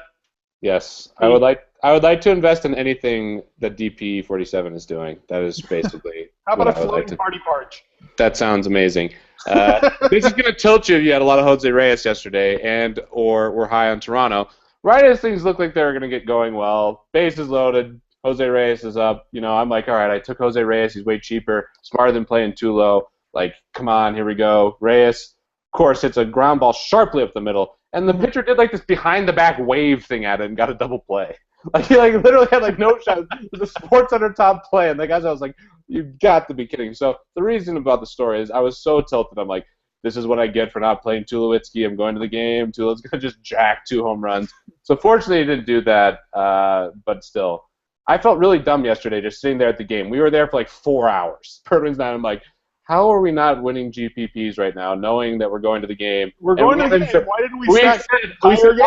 Yes, I would like to invest in anything that DP47 is doing. That is basically. How about a floating party barge? That sounds amazing. This is going to tilt you if you had a lot of Jose Reyes yesterday or were high on Toronto. Right as things look like they're going to get going well, bases loaded, Jose Reyes is up. I'm like, all right, I took Jose Reyes. He's way cheaper, smarter than playing Tulo. Like, come on, here we go. Reyes, of course, hits a ground ball sharply up the middle. And the pitcher did like this behind-the-back wave thing at it and got a double play. Like he literally had like no shot. It was a Sports Center top play, and the guys, I was like, "You've got to be kidding!" So the reason about the story is I was so tilted. I'm like, "This is what I get for not playing Tulowitzki. I'm going to the game. Tulo's gonna just jack 2 home runs." So fortunately, he didn't do that. But still, I felt really dumb yesterday just sitting there at the game. We were there for like 4 hours. Birdwin's night. I'm like, how are we not winning GPPs right now, knowing that we're going to the game? We're going to the game. Why didn't we stack? We said,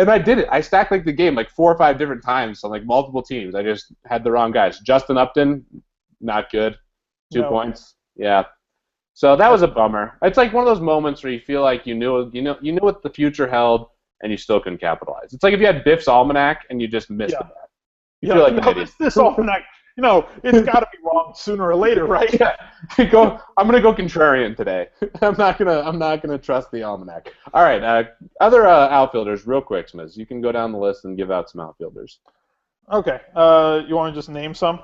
and I did it. I stacked like the game like 4 or 5 different times on like multiple teams. I just had the wrong guys. Justin Upton, not good. 2 points. Yeah. So that was a bummer. It's like one of those moments where you feel like you knew what the future held, and you still couldn't capitalize. It's like if you had Biff's Almanac and you just missed it. You feel like this almanac. It's got to be wrong sooner or later, right? Yeah. I'm gonna go contrarian today. I'm not gonna trust the almanac. All right. Other outfielders, real quick, Smiz. You can go down the list and give out some outfielders. Okay. You want to just name some?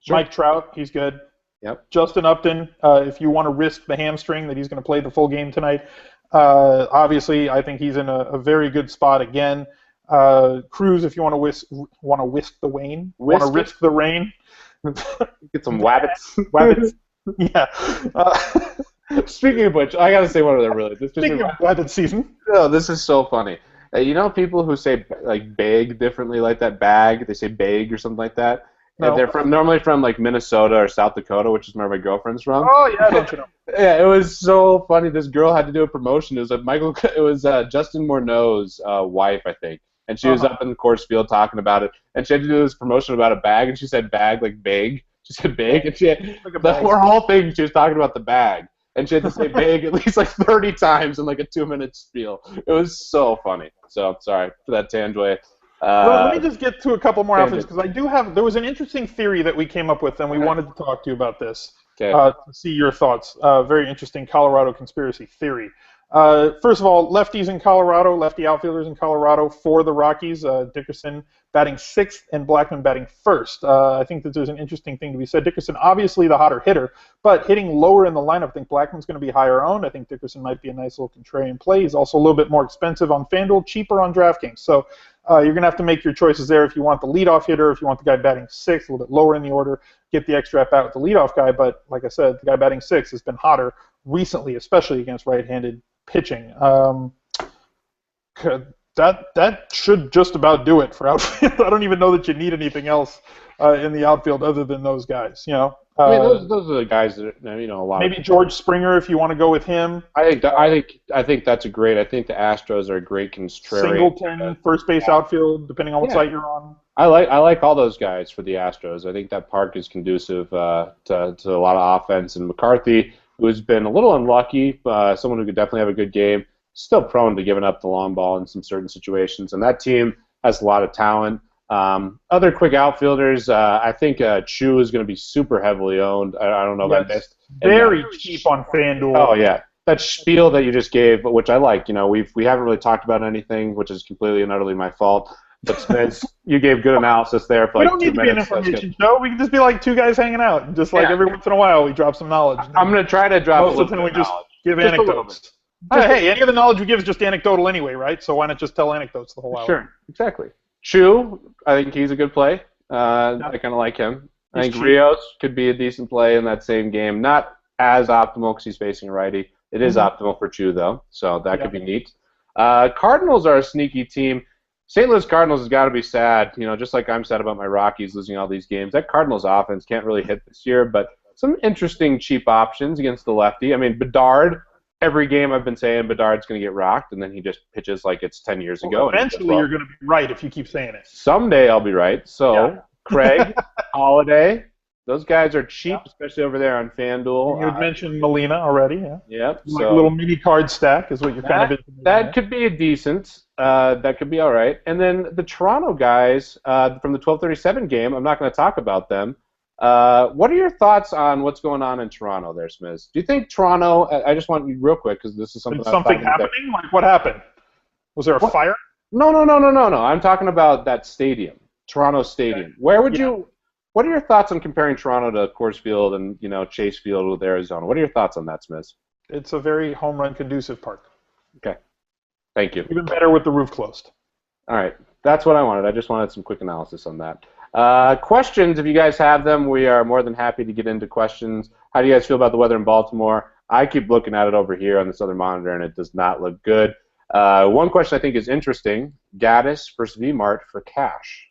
Sure. Mike Trout, he's good. Yep. Justin Upton, if you want to risk the hamstring that he's going to play the full game tonight, obviously I think he's in a very good spot again. Cruz, if you want to whisk the rain, risk the rain. Get some wabbits. Yeah. Speaking of which, I gotta say one other really. Speaking of wabbit season. No, this is so funny. People who say like bag differently, like that bag. They say bag or something like that. No. They're normally from like Minnesota or South Dakota, which is where my girlfriend's from. Oh yeah, don't you know? Yeah, it was so funny. This girl had to do a promotion. It was Justin Morneau's wife, I think. And she was up in the course field talking about it, and she had to do this promotion about a bag, and she said bag like big. She said big, and she had her whole thing. She was talking about the bag, and she had to say big at least like 30 times in like a 2-minute spiel. It was so funny. So sorry for that tangent. Well, let me just get to a couple more outfits because there was an interesting theory that we came up with, and we wanted to talk to you about this. Okay. To see your thoughts. Very interesting Colorado conspiracy theory. First of all, lefties in Colorado, lefty outfielders in Colorado for the Rockies. Dickerson batting sixth and Blackman batting first. I think that there's an interesting thing to be said. Dickerson, obviously the hotter hitter, but hitting lower in the lineup. I think Blackman's going to be higher owned. I think Dickerson might be a nice little contrarian play. He's also a little bit more expensive on FanDuel, cheaper on DraftKings. So you're going to have to make your choices there if you want the leadoff hitter, if you want the guy batting sixth, a little bit lower in the order, get the extra at bat with the leadoff guy. But like I said, the guy batting sixth has been hotter recently, especially against right-handed pitching. That should just about do it for outfield. I don't even know that you need anything else in the outfield other than those guys. I mean, those are the guys that a lot. Maybe George Springer if you want to go with him. I think that's a great. I think the Astros are a great contrarian. Singleton, first base outfield, depending on what site you're on. I like all those guys for the Astros. I think that park is conducive to a lot of offense. And McCarthy, who's been a little unlucky, someone who could definitely have a good game, still prone to giving up the long ball in some certain situations. And that team has a lot of talent. Other quick outfielders, I think Chu is going to be super heavily owned. I don't know if I missed. Very cheap on FanDuel. Oh, yeah. That spiel that you just gave, which I like. We haven't really talked about anything, which is completely and utterly my fault. But Spence, you gave good analysis there for like 2 minutes. We don't need to be an information show. We can just be like two guys hanging out. And just like every once in a while, we drop some knowledge. I'm going to try to drop most of the time we just give anecdotes. Hey, any of the knowledge we give is just anecdotal anyway, right? So why not just tell anecdotes the whole hour? Sure, exactly. Chu, I think he's a good play. I kind of like him. I think Rios could be a decent play in that same game. Not as optimal because he's facing a righty. It is optimal for Chu, though, so that could be neat. Cardinals are a sneaky team. St. Louis Cardinals has got to be sad, just like I'm sad about my Rockies losing all these games. That Cardinals offense can't really hit this year, but some interesting cheap options against the lefty. I mean, Bedard, every game I've been saying Bedard's going to get rocked, and then he just pitches like it's 10 years ago. Eventually you're going to be right if you keep saying it. Someday I'll be right. So, Craig, Holiday, those guys are cheap, especially over there on FanDuel. You had mentioned Molina already, Yep. Like a little mini card stack is what you're kind of into. That could be a decent. That could be all right. And then the Toronto guys from the 12:37 game, I'm not going to talk about them. What are your thoughts on what's going on in Toronto there, Smiz? Do you think Toronto, I just want you real quick because this is something happening? Like what happened? Was there a fire? No. I'm talking about that stadium, Toronto Stadium. Where would you... What are your thoughts on comparing Toronto to Coors Field and Chase Field with Arizona? What are your thoughts on that, Smiz? It's a very home run conducive park. Okay, thank you. Even better with the roof closed. All right, that's what I wanted. I just wanted some quick analysis on that. Questions, if you guys have them, we are more than happy to get into questions. How do you guys feel about the weather in Baltimore? I keep looking at it over here on this other monitor, and it does not look good. One question I think is interesting: Gaddis versus VMart for cash.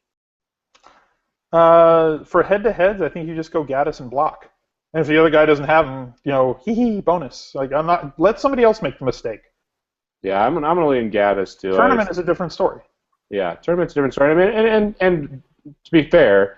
For head-to-heads, I think you just go Gaddis and block. And if the other guy doesn't have him, bonus. Like let somebody else make the mistake. Yeah, I'm gonna lean Gaddis too. Tournament is a different story. Yeah, tournament's a different story. I mean, and to be fair,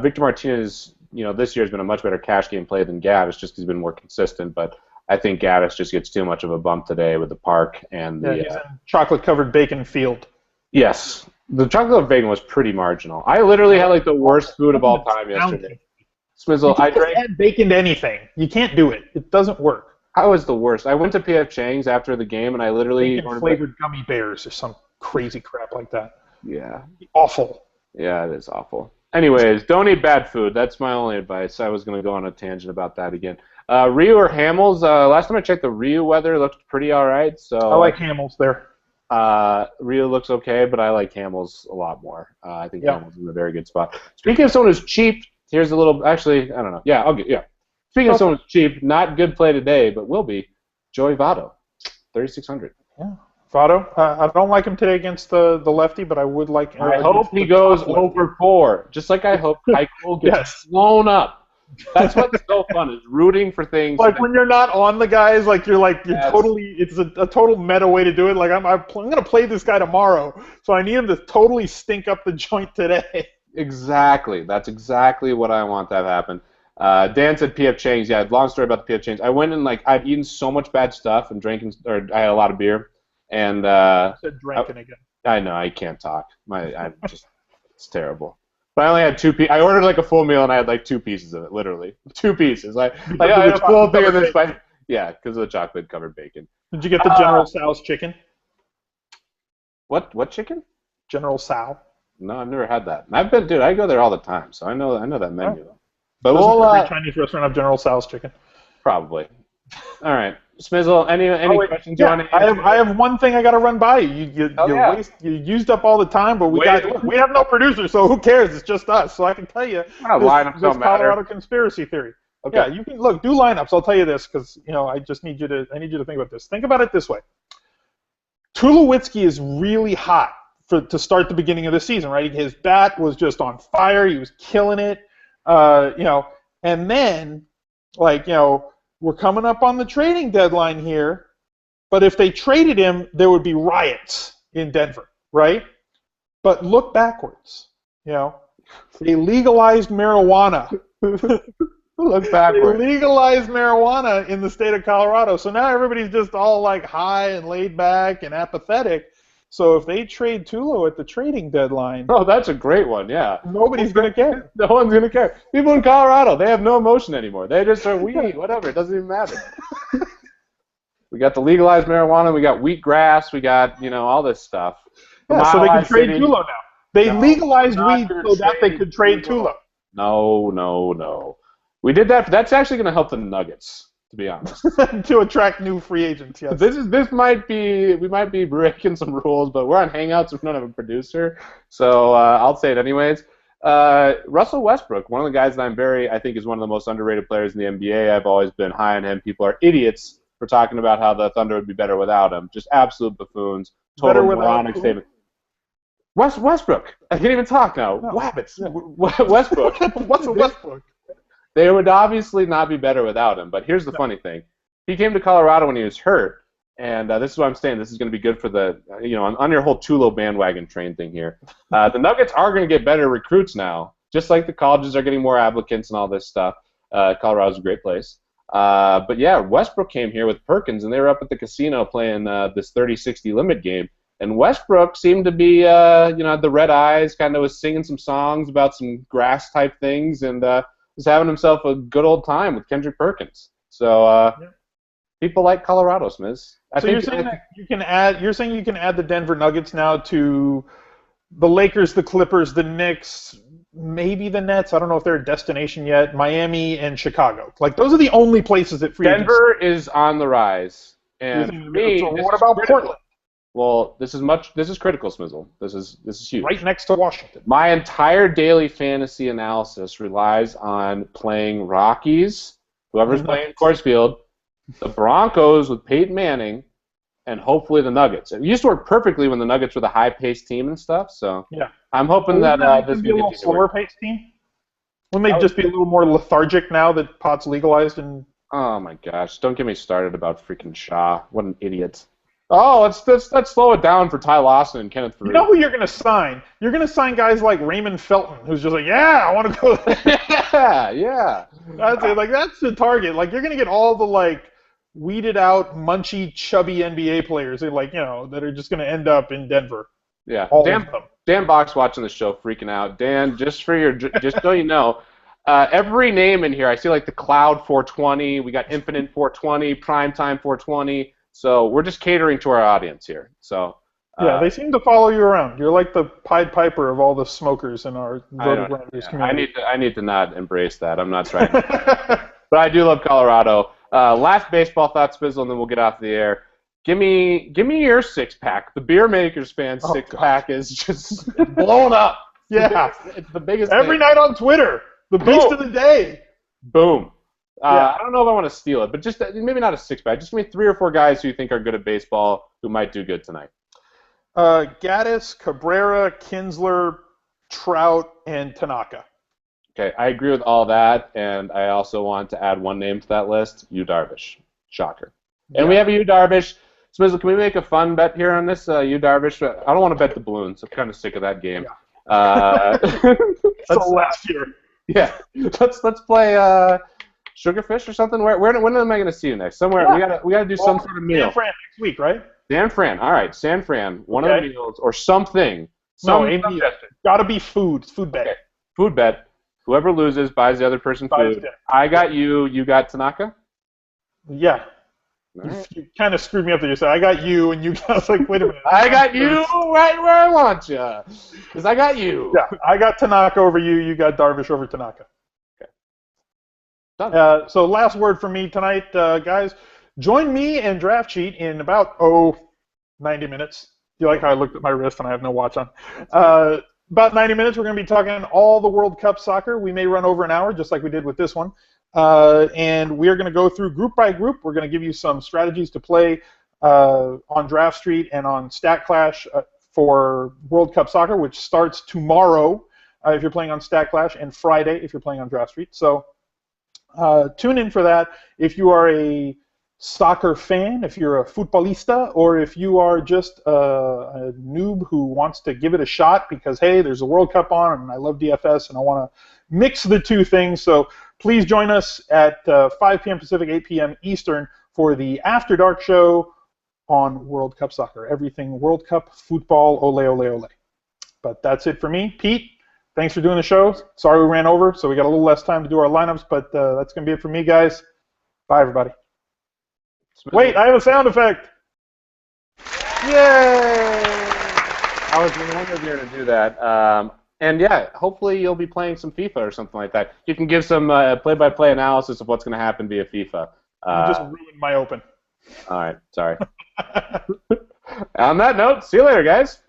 Victor Martinez, this year has been a much better cash game play than Gaddis, just because he's been more consistent. But I think Gaddis just gets too much of a bump today with the park and the he's in chocolate-covered bacon field. Yes. The chocolate bacon was pretty marginal. I literally had like the worst food of all time yesterday. Smizzle, I drank add bacon to anything. You can't do it. It doesn't work. I was the worst. I went to P.F. Chang's after the game, and I literally ordered flavored gummy bears or some crazy crap like that. Yeah. Awful. Yeah, it is awful. Anyways, don't eat bad food. That's my only advice. I was going to go on a tangent about that again. Ryu or Hamels? Last time I checked, the Ryu weather looked pretty all right. So I like Hamels there. Rio looks okay, but I like Hamels a lot more. I think Hamels is in a very good spot. Speaking of someone who's cheap, here's a little. Actually, I don't know. Yeah, Speaking of someone who's cheap, not good play today, but will be Joey Votto, 3,600. Yeah, Votto. I don't like him today against the lefty, but I would like. I hope he goes over 4, just like I hope Keuchel gets blown up. That's what's so fun is rooting for things. Like when you're not on the guys, you're totally. It's a total meta way to do it. Like I'm going to play this guy tomorrow, so I need him to totally stink up the joint today. Exactly. That's exactly what I want to have happen. Dan said P.F. Chang's. Yeah, long story about the P.F. Chang's. I went and I'd eaten so much bad stuff and I had a lot of beer, and I said drinking again. I know I can't talk. It's terrible. But I only had 2 pieces. I ordered a full meal and I had 2 pieces of it, literally 2 pieces. I had a full thing of this. Yeah, because of the chocolate covered bacon. Did you get the General Tso's chicken? What chicken? General Tso. No, I've never had that. I've been, dude. I go there all the time, so I know that menu. Oh. But Doesn't every Chinese restaurant have General Tso's chicken? probably. All right, Smizzle. Any questions you want to answer? I have one thing I got to run by you. You used up all the time, but we have no producer, so who cares? It's just us. So I can tell you this Colorado conspiracy theory. Okay. Yeah, you can do lineups. I'll tell you this because I just need you to think about this. Think about it this way. Tulowitzki is really hot to start the beginning of the season, right? His bat was just on fire. He was killing it, and then we're coming up on the trading deadline here, but if they traded him, there would be riots in Denver, right? But look backwards, they legalized marijuana. Look backwards. They legalized marijuana in the state of Colorado, so now everybody's just all like high and laid back and apathetic. So if they trade Tulo at the trading deadline... Oh, that's a great one, yeah. Nobody's going to care. No one's going to care. People in Colorado, they have no emotion anymore. They just are weed, whatever. It doesn't even matter. We got the legalized marijuana. We got wheatgrass. We got, all this stuff. Yeah, so they can trade Tulo now. They legalized weed so that they could trade Tulo. No. We did that. That's actually going to help the Nuggets, to be honest. To attract new free agents, yes. We might be breaking some rules, but we're on Hangouts. We don't have a producer, so I'll say it anyways. Russell Westbrook, one of the guys that I think is one of the most underrated players in the NBA. I've always been high on him. People are idiots for talking about how the Thunder would be better without him. Just absolute buffoons. Total moronic statement. Westbrook. I can't even talk now. No. Wabbits. Westbrook. What's a Westbrook? They would obviously not be better without him, but here's the funny thing. He came to Colorado when he was hurt, and this is what I'm saying. This is going to be good for the, on your whole Tulo bandwagon train thing here. The Nuggets are going to get better recruits now, just like the colleges are getting more applicants and all this stuff. Colorado's a great place. But yeah, Westbrook came here with Perkins, and they were up at the casino playing this 30-60 limit game. And Westbrook seemed to be, had the red eyes, kind of was singing some songs about some grass-type things, and was having himself a good old time with Kendrick Perkins. So people like Colorado, Smiz. You're saying you can add the Denver Nuggets now to the Lakers, the Clippers, the Knicks, maybe the Nets. I don't know if they're a destination yet. Miami and Chicago. Like those are the only places that free Denver is on the rise. And what about Portland? Well, this is critical, Smizzle. This is huge. Right next to Washington. My entire daily fantasy analysis relies on playing Rockies, whoever's playing Coors Field, the Broncos with Peyton Manning, and hopefully the Nuggets. It used to work perfectly when the Nuggets were the high-paced team and stuff. So yeah, I'm hoping that this be a little slower-paced team. Wouldn't they just be a little more lethargic now that pot's legalized? And oh my gosh, don't get me started about freaking Shaw. What an idiot. Oh, let's slow it down for Ty Lawson and Kenneth Faried. You know who you're going to sign? You're going to sign guys like Raymond Felton, who's just like, yeah, I want to go there. yeah. That's it. Like, that's the target. Like, you're going to get all the, like, weeded out, munchy, chubby NBA players that, like, that are just going to end up in Denver. Yeah. All of them. Dan Bach's watching the show freaking out. Dan, just so you know, every name in here, I see, like, the Cloud 420. We got Infinite 420, Primetime 420. So we're just catering to our audience here. So yeah, they seem to follow you around. You're like the Pied Piper of all the smokers in our Roto-Grinders community. I need to not embrace that. I'm not trying to. But I do love Colorado. Last baseball thought, Spizzle, and then we'll get off the air. Give me your six-pack. The Beer Makers fan six-pack is just blown up. Yeah. It's the biggest Every thing. night on Twitter. The beast of the day. Boom. I don't know if I want to steal it, but just maybe not a six-pack. Just give me 3 or 4 guys who you think are good at baseball who might do good tonight. Gaddis, Cabrera, Kinsler, Trout, and Tanaka. Okay, I agree with all that, and I also want to add one name to that list, Yu Darvish. Shocker. And we have a Yu Darvish. Smizzle, can we make a fun bet here on this? Yu Darvish. I don't want to bet the balloons. I'm kind of sick of that game. Yeah. So last year. Yeah. Let's play Sugarfish or something. When am I going to see you next? Somewhere. Yeah. We gotta do some sort of meal. San Fran next week, right? San Fran. All right, San Fran. One of the meals or something. Gotta be food. Food bet. Okay. Food bet. Whoever loses buys the other person food. I got you. You got Tanaka. Yeah. All right. You kind of screwed me up there. You said I got you, and you I was like, wait a minute. I got you right where I want you, because I got you. Yeah, I got Tanaka over you. You got Darvish over Tanaka. Okay. Done. So last word from me tonight, guys. Join me and Draft Cheat in about 90 minutes. You like how I looked at my wrist and I have no watch on? About 90 minutes. We're going to be talking all the World Cup soccer. We may run over an hour, just like we did with this one. And we are going to go through group by group. We're going to give you some strategies to play on Draft Street and on Stat Clash for World Cup soccer, which starts tomorrow if you're playing on Stat Clash, and Friday if you're playing on Draft Street. So tune in for that. If you are a soccer fan, if you're a futbolista, or if you are just a noob who wants to give it a shot because, hey, there's a World Cup on and I love DFS and I want to mix the two things. So please join us at 5 p.m. Pacific, 8 p.m. Eastern for the After Dark show on World Cup soccer. Everything World Cup, football, ole, ole, ole. But that's it for me. Pete, thanks for doing the show. Sorry we ran over, so we got a little less time to do our lineups, but that's going to be it for me, guys. Bye, everybody. Wait, I have a sound effect. Yay! I was wondering here to do that. And yeah, hopefully you'll be playing some FIFA or something like that. You can give some play-by-play analysis of what's going to happen via FIFA. You just ruined my open. All right, sorry. On that note, see you later, guys.